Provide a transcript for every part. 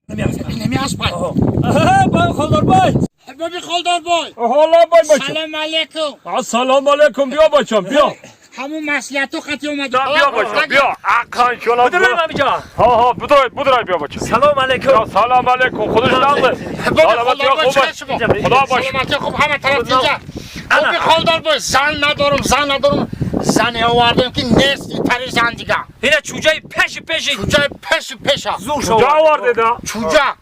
نمیاش پای با خالدار بای بابی خالدار بای حالا بای بچه سلام علیکم السلام علیکم بیا بچم بیا همون مسئولیت خطی اومد بیا بچم بیا اقان شلا بدرم امجا ها بدرای بیا بچه سلام علیکم سلام علیکم خودش نامه سلامتی خوبه خدا باش سلامتی خوب همه طرف اینجا بابی خالدار بای زن ندارم زن آوردم که نیستی تری زن دیگه اینا چوجای پیشی چوجای پیش زور شو کجا آورده دا چوجا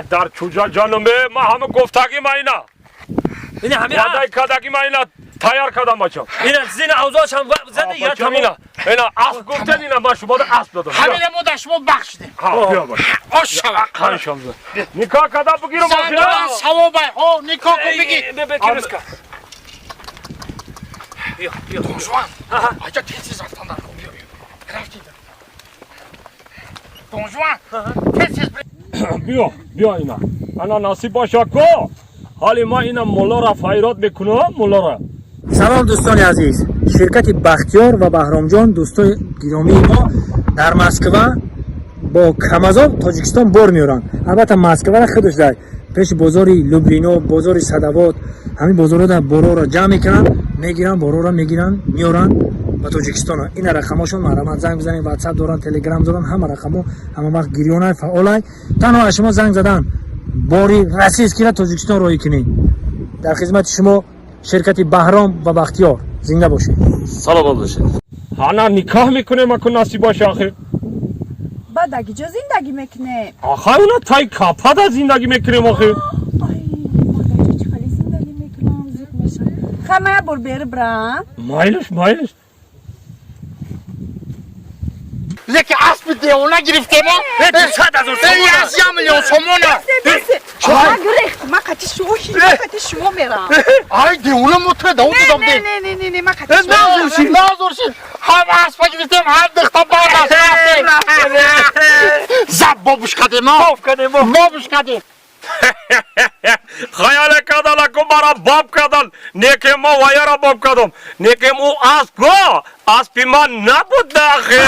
در چوجا جانم ما همه گفتگی ما اینا اینا همه وعده کردگی ما اینا تیار کردم بچم اینا زین اوضاعش هم زده یا بچم اینا اسب گفتن اینا ما شما اسب دادم همین مدت شما بخشیدیم ها بیا باش آشا خانشم نکاح کردم بگیرم زن دادن ثوابه نکاح کن بگی بکیرس که بیا دونجوان آجا تیزی زفتان در کن بیا رفتی دونجوان تیزی بیا اینا انا نصیب باشه کو حالی ما اینا مولا را فایرات میکنم مولا را سلام دوستان عزیز، شرکت بختیار و بهرامجان دوستان گرامی ما در مسکو با کمازان تاجیکستان بار میارن. البته مسکو را خودش داره پیش بازاری لوبلینو بازاری صدوات همین بازارا در بارا را جمع میکنن میگیرن بارا را میگیرن میارن به تاجیکستان. این رقماشون مرا زنگ بزنید واتساپ دارن تلگرام دارن همه رقمو همه وقت گریونه فعالای تنها شما زنگ زدن باری رسید که تاجیکستان روی کنید. در خدمت شما شرکت بهرام و بختیار زنده باشید. سلام باشید انا نکاح میکنه ما کن نصیب باشه آخه بعد اگه جا زندگی میکنه آخه اونا تای کپا دا زندگی میکنیم آخه آی مادر چه خالی زندگی میکنم زود میشم خمه بر بیر برم مایلش لیکن اسب دیونه گرفته ما صد هزار ای از یه میلیون سومونه شما گریخت ما قطی شما میرم ای دیونه مطره داود دادم دی نه ما قطی شما نازورشی هم اسب گرفتیم هم دختا بار زب بابوش کدیم بابوش کدیم خیال کردن اکو برا باب کردن نیکه ما ویا را باب کردم نیکه مو اسب گو اسبی ما نبود آخه